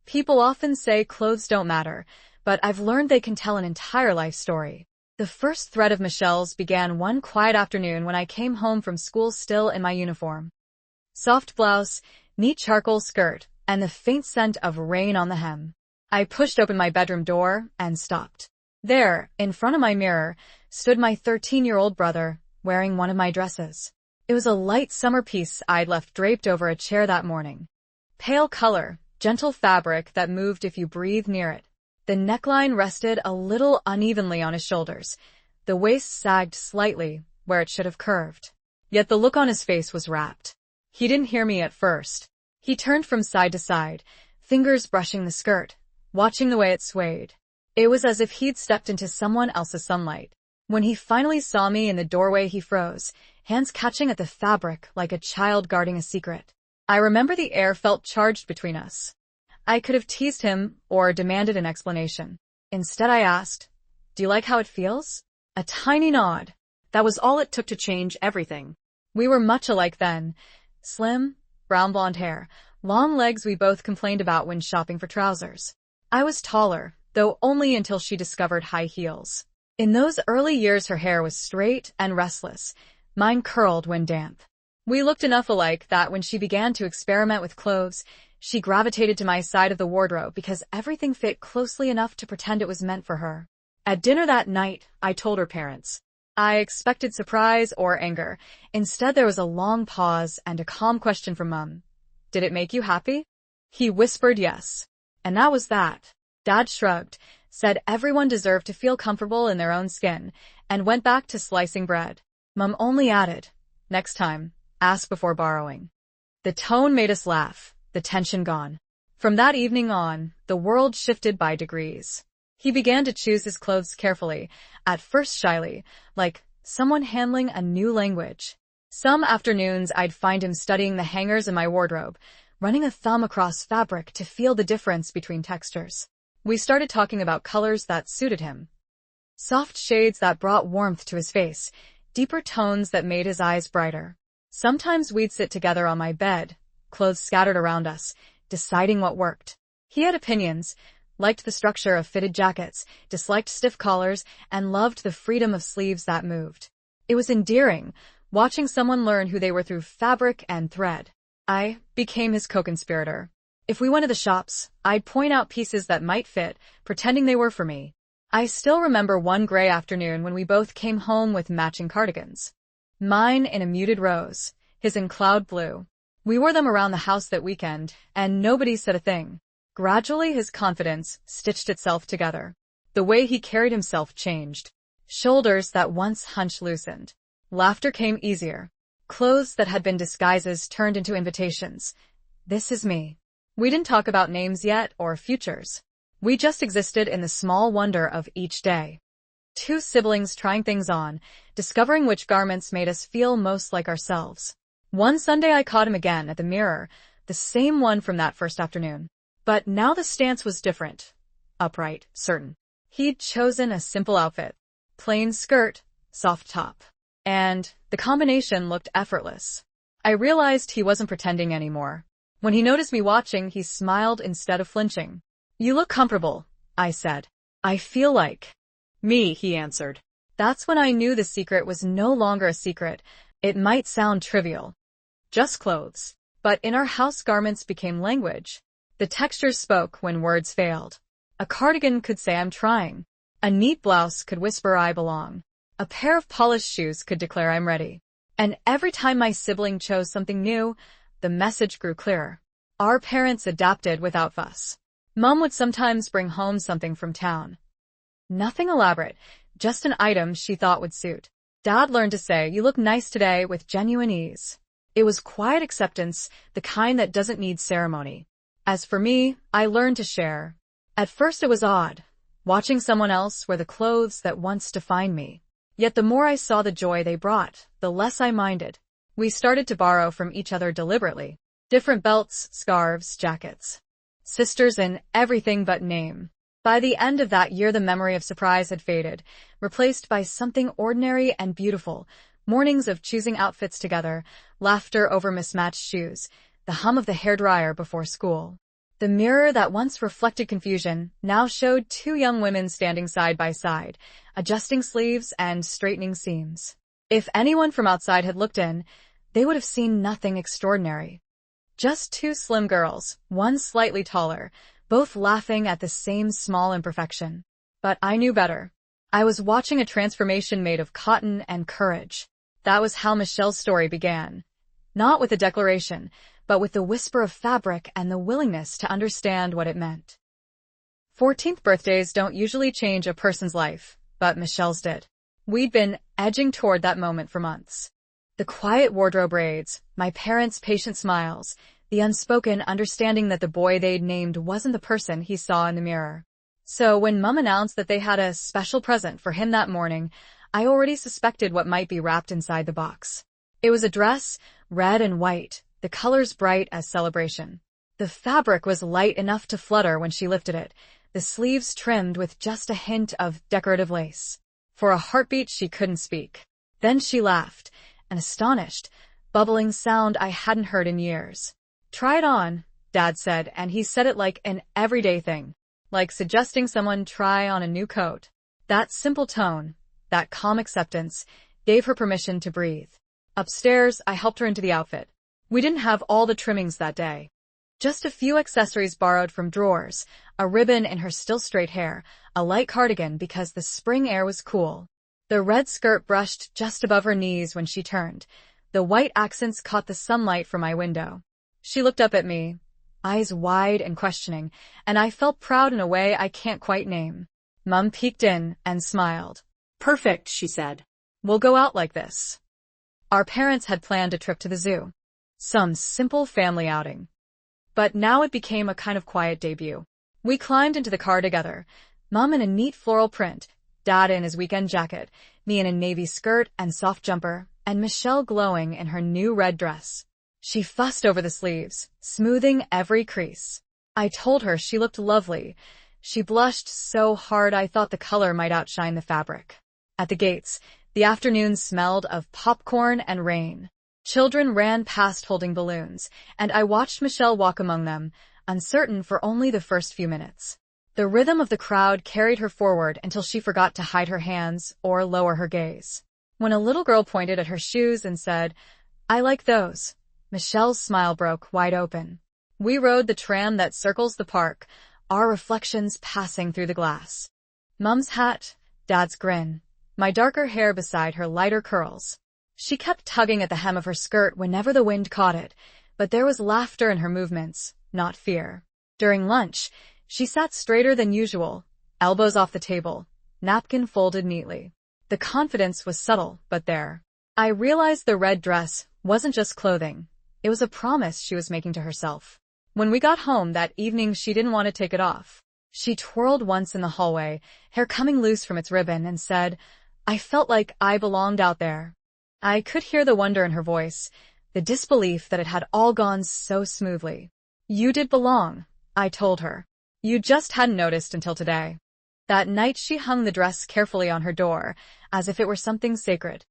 People often say clothes don't matter, but I've learned they can tell an entire life story. The first thread of Michelle's began one quiet afternoon when I came home from school still in my uniform. Soft blouse, neat charcoal skirt, and the faint scent of rain on the hem. I pushed open my bedroom door and stopped. There, in front of my mirror, stood my 13-year-old brother, wearing one of my dresses. It was a light summer piece I'd left draped over a chair that morning. Pale color, gentle fabric that moved if you breathed near it. The neckline rested a little unevenly on his shoulders. The waist sagged slightly where it should have curved. Yet the look on his face was rapt. He didn't hear me at first. He turned from side to side, fingers brushing the skirt, watching the way it swayed. It was as if he'd stepped into someone else's sunlight. When he finally saw me in the doorway, he froze, hands catching at the fabric like a child guarding a secret. I remember the air felt charged between us. I could have teased him or demanded an explanation. Instead, I asked, "Do you like how it feels?" A tiny nod. That was all it took to change everything. We were much alike then. Slim, brown blonde hair, long legs we both complained about when shopping for trousers. I was taller, though only until she discovered high heels. In those early years, her hair was straight and restless. Mine curled when damp. We looked enough alike that when she began to experiment with clothes, she gravitated to my side of the wardrobe because everything fit closely enough to pretend it was meant for her. At dinner that night, I told her parents. I expected surprise or anger. Instead, there was a long pause and a calm question from Mom. "Did it make you happy?" He whispered yes. And that was that. Dad shrugged, said everyone deserved to feel comfortable in their own skin, and went back to slicing bread. Mom only added, "Next time, ask before borrowing." The tone made us laugh, the tension gone. From that evening on, the world shifted by degrees. He began to choose his clothes carefully, at first shyly, like someone handling a new language. Some afternoons I'd find him studying the hangers in my wardrobe, running a thumb across fabric to feel the difference between textures. We started talking about colors that suited him. Soft shades that brought warmth to his face, deeper tones that made his eyes brighter. Sometimes we'd sit together on my bed, clothes scattered around us, deciding what worked. He had opinions, liked the structure of fitted jackets, disliked stiff collars, and loved the freedom of sleeves that moved. It was endearing, watching someone learn who they were through fabric and thread. I became his co-conspirator. If we went to the shops, I'd point out pieces that might fit, pretending they were for me. I still remember one gray afternoon when we both came home with matching cardigans. Mine in a muted rose, his in cloud blue. We wore them around the house that weekend, and nobody said a thing. Gradually, his confidence stitched itself together. The way he carried himself changed. Shoulders that once hunched loosened. Laughter came easier. Clothes that had been disguises turned into invitations. This is me. We didn't talk about names yet or futures. We just existed in the small wonder of each day. Two siblings trying things on, discovering which garments made us feel most like ourselves. One Sunday I caught him again at the mirror, the same one from that first afternoon. But now the stance was different. Upright, certain. He'd chosen a simple outfit. Plain skirt, soft top. And the combination looked effortless. I realized he wasn't pretending anymore. When he noticed me watching, he smiled instead of flinching. "You look comfortable," I said. "I feel like me," he answered. That's when I knew the secret was no longer a secret. It might sound trivial. Just clothes. But in our house, garments became language. The textures spoke when words failed. A cardigan could say I'm trying. A neat blouse could whisper I belong. A pair of polished shoes could declare I'm ready. And every time my sibling chose something new, the message grew clearer. Our parents adapted without fuss. Mom would sometimes bring home something from town. Nothing elaborate, just an item she thought would suit. Dad learned to say, "You look nice today," with genuine ease. It was quiet acceptance, the kind that doesn't need ceremony. As for me, I learned to share. At first it was odd, watching someone else wear the clothes that once defined me. Yet the more I saw the joy they brought, the less I minded. We started to borrow from each other deliberately. Different belts, scarves, jackets. Sisters in everything but name. By the end of that year, the memory of surprise had faded, replaced by something ordinary and beautiful. Mornings of choosing outfits together, laughter over mismatched shoes, the hum of the hairdryer before school. The mirror that once reflected confusion now showed two young women standing side by side, adjusting sleeves and straightening seams. If anyone from outside had looked in, they would have seen nothing extraordinary. Just two slim girls, one slightly taller, both laughing at the same small imperfection. But I knew better. I was watching a transformation made of cotton and courage. That was how Michelle's story began. Not with a declaration, but with the whisper of fabric and the willingness to understand what it meant. 14th birthdays don't usually change a person's life, but Michelle's did. We'd been edging toward that moment for months. The quiet wardrobe raids, my parents' patient smiles, the unspoken understanding that the boy they'd named wasn't the person he saw in the mirror. So when Mum announced that they had a special present for him that morning, I already suspected what might be wrapped inside the box. It was a dress, red and white, the colors bright as celebration. The fabric was light enough to flutter when she lifted it, the sleeves trimmed with just a hint of decorative lace. For a heartbeat, she couldn't speak. Then she laughed, an astonished, bubbling sound I hadn't heard in years. "Try it on," Dad said, and he said it like an everyday thing, like suggesting someone try on a new coat. That simple tone, that calm acceptance, gave her permission to breathe. Upstairs, I helped her into the outfit. We didn't have all the trimmings that day. Just a few accessories borrowed from drawers, a ribbon in her still straight hair, a light cardigan because the spring air was cool. The red skirt brushed just above her knees when she turned. The white accents caught the sunlight from my window. She looked up at me, eyes wide and questioning, and I felt proud in a way I can't quite name. Mum peeked in and smiled. "Perfect," she said. "We'll go out like this." Our parents had planned a trip to the zoo. Some simple family outing. But now it became a kind of quiet debut. We climbed into the car together, Mum in a neat floral print, Dad in his weekend jacket, me in a navy skirt and soft jumper, and Michelle glowing in her new red dress. She fussed over the sleeves, smoothing every crease. I told her she looked lovely. She blushed so hard I thought the color might outshine the fabric. At the gates, the afternoon smelled of popcorn and rain. Children ran past holding balloons, and I watched Michelle walk among them, uncertain for only the first few minutes. The rhythm of the crowd carried her forward until she forgot to hide her hands or lower her gaze. When a little girl pointed at her shoes and said, "I like those," Michelle's smile broke wide open. We rode the tram that circles the park, our reflections passing through the glass. Mum's hat, Dad's grin, my darker hair beside her lighter curls. She kept tugging at the hem of her skirt whenever the wind caught it, but there was laughter in her movements, not fear. During lunch, she sat straighter than usual, elbows off the table, napkin folded neatly. The confidence was subtle, but there. I realized the red dress wasn't just clothing. It was a promise she was making to herself. When we got home that evening, she didn't want to take it off. She twirled once in the hallway, hair coming loose from its ribbon, and said, "I felt like I belonged out there." I could hear the wonder in her voice, the disbelief that it had all gone so smoothly. "You did belong," I told her. "You just hadn't noticed until today." That night she hung the dress carefully on her door, as if it were something sacred.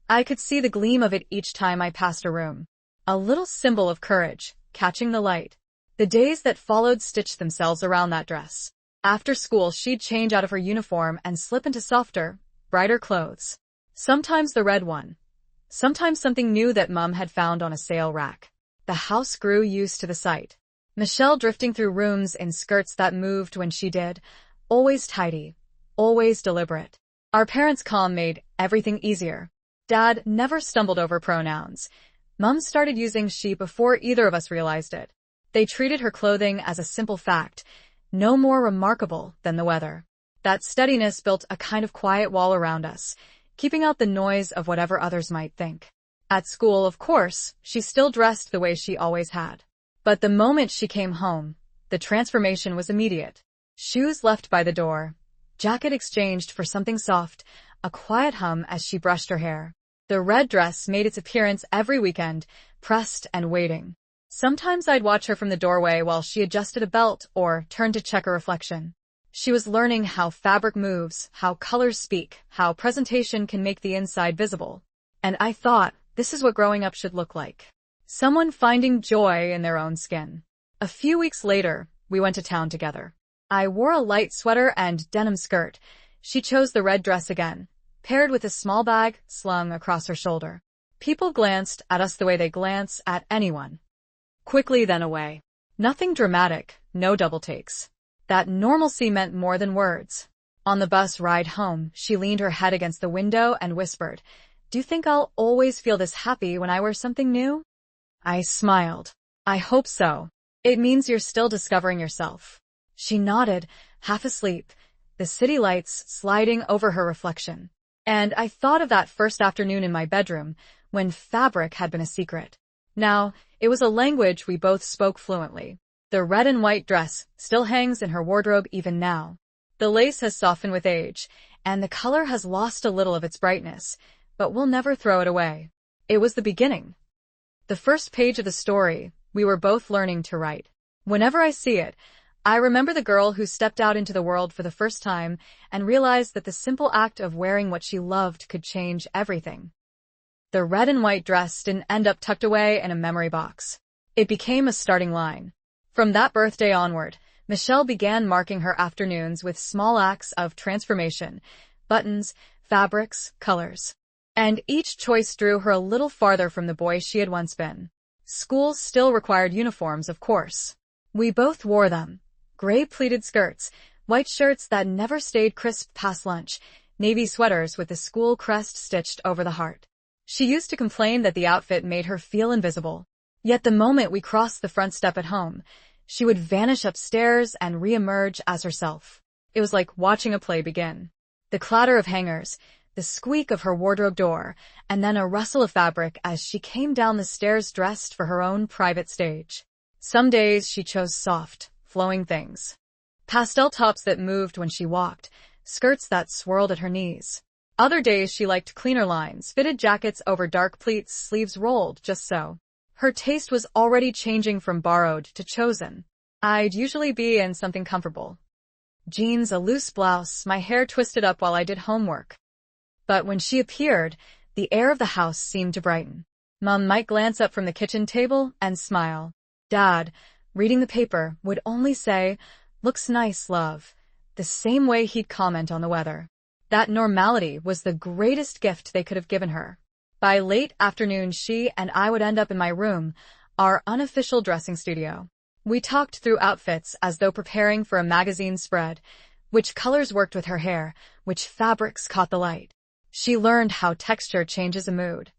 I could see the gleam of it each time I passed her room. A little symbol of courage, catching the light. The days that followed stitched themselves around that dress. After school, she'd change out of her uniform and slip into softer, brighter clothes. Sometimes the red one. Sometimes something new that Mum had found on a sale rack. The house grew used to the sight. Michelle drifting through rooms in skirts that moved when she did, always tidy, always deliberate. Our parents' calm made everything easier. Dad never stumbled over pronouns. Mum started using she before either of us realized it. They treated her clothing as a simple fact, no more remarkable than the weather. That steadiness built a kind of quiet wall around us, keeping out the noise of whatever others might think. At school, of course, she still dressed the way she always had. But the moment she came home, the transformation was immediate. Shoes left by the door, jacket exchanged for something soft, a quiet hum as she brushed her hair. The red dress made its appearance every weekend, pressed and waiting. Sometimes I'd watch her from the doorway while she adjusted a belt or turned to check her reflection. She was learning how fabric moves, how colors speak, how presentation can make the inside visible. And I thought, this is what growing up should look like. Someone finding joy in their own skin. A few weeks later, we went to town together. I wore a light sweater and denim skirt. She chose the red dress again, paired with a small bag slung across her shoulder. People glanced at us the way they glance at anyone. Quickly then away. Nothing dramatic, no double takes. That normalcy meant more than words. On the bus ride home, she leaned her head against the window and whispered, "Do you think I'll always feel this happy when I wear something new?" I smiled. "I hope so. It means you're still discovering yourself." She nodded, half asleep, the city lights sliding over her reflection. And I thought of that first afternoon in my bedroom, when fabric had been a secret. Now, it was a language we both spoke fluently. The red and white dress still hangs in her wardrobe even now. The lace has softened with age, and the color has lost a little of its brightness, but we'll never throw it away. It was the beginning. The first page of the story we were both learning to write. Whenever I see it, I remember the girl who stepped out into the world for the first time and realized that the simple act of wearing what she loved could change everything. The red and white dress didn't end up tucked away in a memory box. It became a starting line. From that birthday onward, Michelle began marking her afternoons with small acts of transformation, buttons, fabrics, colors. And each choice drew her a little farther from the boy she had once been. School still required uniforms, of course. We both wore them. Gray pleated skirts, white shirts that never stayed crisp past lunch, navy sweaters with the school crest stitched over the heart. She used to complain that the outfit made her feel invisible. Yet the moment we crossed the front step at home, she would vanish upstairs and re-emerge as herself. It was like watching a play begin. The clatter of hangers, the squeak of her wardrobe door, and then a rustle of fabric as she came down the stairs dressed for her own private stage. Some days she chose soft, flowing things. Pastel tops that moved when she walked, skirts that swirled at her knees. Other days she liked cleaner lines, fitted jackets over dark pleats, sleeves rolled just so. Her taste was already changing from borrowed to chosen. I'd usually be in something comfortable. Jeans, a loose blouse, my hair twisted up while I did homework. But when she appeared, the air of the house seemed to brighten. Mom might glance up from the kitchen table and smile. Dad, reading the paper, would only say, "Looks nice, love," the same way he'd comment on the weather. That normality was the greatest gift they could have given her. By late afternoon, she and I would end up in my room, our unofficial dressing studio. We talked through outfits as though preparing for a magazine spread, which colors worked with her hair, which fabrics caught the light. She learned how texture changes a mood.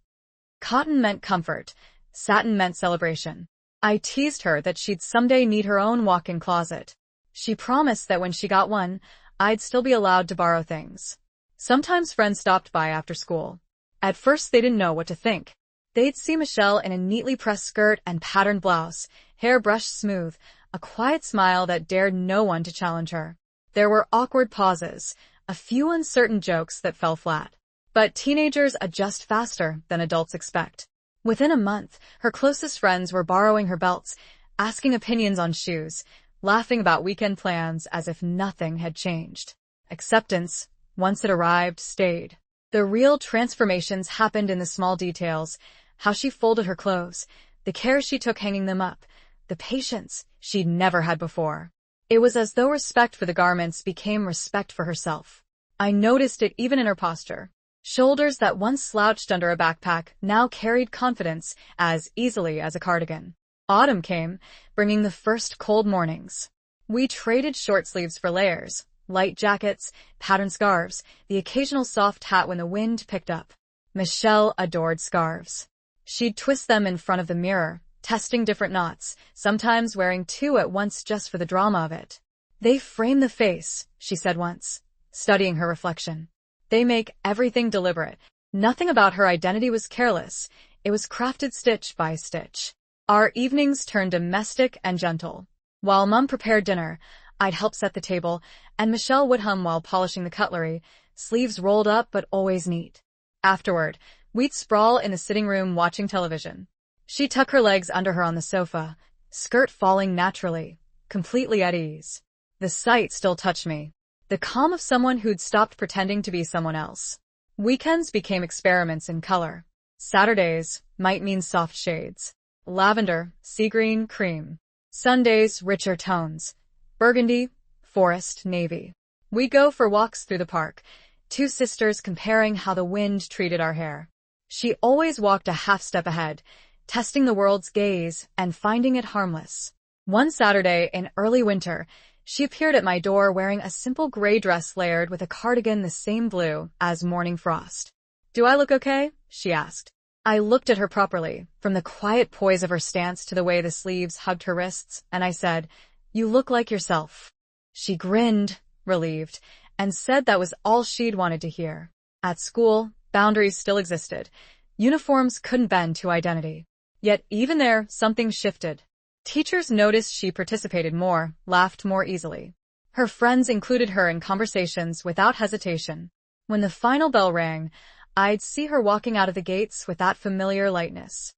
Cotton meant comfort, satin meant celebration. I teased her that she'd someday need her own walk-in closet. She promised that when she got one, I'd still be allowed to borrow things. Sometimes friends stopped by after school. At first they didn't know what to think. They'd see Michelle in a neatly pressed skirt and patterned blouse, hair brushed smooth, a quiet smile that dared no one to challenge her. There were awkward pauses, a few uncertain jokes that fell flat. But teenagers adjust faster than adults expect. Within a month, her closest friends were borrowing her belts, asking opinions on shoes, laughing about weekend plans as if nothing had changed. Acceptance, once it arrived, stayed. The real transformations happened in the small details, how she folded her clothes, the care she took hanging them up, the patience she'd never had before. It was as though respect for the garments became respect for herself. I noticed it even in her posture. Shoulders that once slouched under a backpack now carried confidence as easily as a cardigan. Autumn came, bringing the first cold mornings. We traded short sleeves for layers, light jackets, patterned scarves, the occasional soft hat when the wind picked up. Michelle adored scarves. She'd twist them in front of the mirror, testing different knots, sometimes wearing two at once just for the drama of it. "They frame the face," she said once, studying her reflection. "They make everything deliberate." Nothing about her identity was careless. It was crafted stitch by stitch. Our evenings turned domestic and gentle. While Mom prepared dinner, I'd help set the table, and Michelle would hum while polishing the cutlery, sleeves rolled up but always neat. Afterward, we'd sprawl in the sitting room watching television. She'd tuck her legs under her on the sofa, skirt falling naturally, completely at ease. The sight still touched me. The calm of someone who'd stopped pretending to be someone else. Weekends became experiments in color. Saturdays might mean soft shades. Lavender, sea green, cream. Sundays, richer tones. Burgundy, forest, navy. We go for walks through the park, two sisters comparing how the wind treated our hair. She always walked a half step ahead, testing the world's gaze and finding it harmless. One Saturday in early winter, she appeared at my door wearing a simple gray dress layered with a cardigan the same blue as morning frost. "Do I look okay?" she asked. I looked at her properly, from the quiet poise of her stance to the way the sleeves hugged her wrists, and I said, "You look like yourself." She grinned, relieved, and said that was all she'd wanted to hear. At school, boundaries still existed. Uniforms couldn't bend to identity. Yet even there, something shifted. Teachers noticed she participated more, laughed more easily. Her friends included her in conversations without hesitation. When the final bell rang, I'd see her walking out of the gates with that familiar lightness.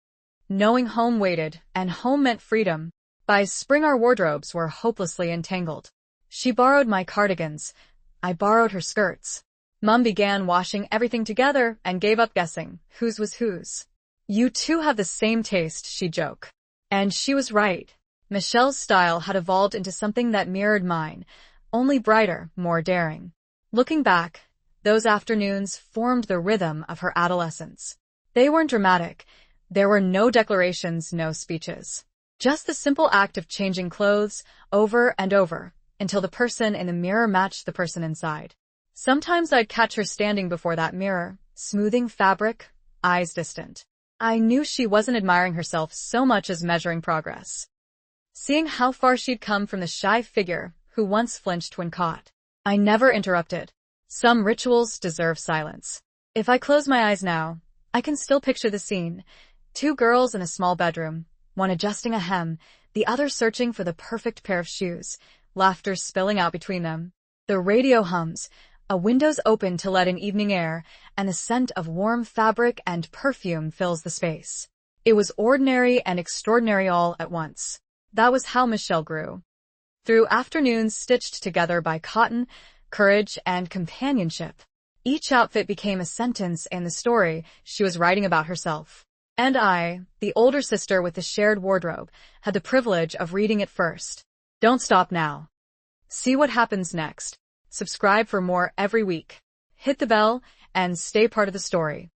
Knowing home waited, and home meant freedom. By spring our wardrobes were hopelessly entangled. She borrowed my cardigans. I borrowed her skirts. Mom began washing everything together and gave up guessing whose was whose. "You two have the same taste," she'd joke. And she was right. Michelle's style had evolved into something that mirrored mine, only brighter, more daring. Looking back, those afternoons formed the rhythm of her adolescence. They weren't dramatic. There were no declarations, no speeches. Just the simple act of changing clothes over and over until the person in the mirror matched the person inside. Sometimes I'd catch her standing before that mirror, smoothing fabric, eyes distant. I knew she wasn't admiring herself so much as measuring progress. Seeing how far she'd come from the shy figure who once flinched when caught. I never interrupted. Some rituals deserve silence. If I close my eyes now, I can still picture the scene. Two girls in a small bedroom, one adjusting a hem, the other searching for the perfect pair of shoes, laughter spilling out between them. The radio hums, a window's open to let in evening air, and the scent of warm fabric and perfume fills the space. It was ordinary and extraordinary all at once. That was how Michelle grew. Through afternoons stitched together by cotton, courage, and companionship. Each outfit became a sentence in the story she was writing about herself. And I, the older sister with the shared wardrobe, had the privilege of reading it first. Don't stop now. See what happens next. Subscribe for more every week. Hit the bell and stay part of the story.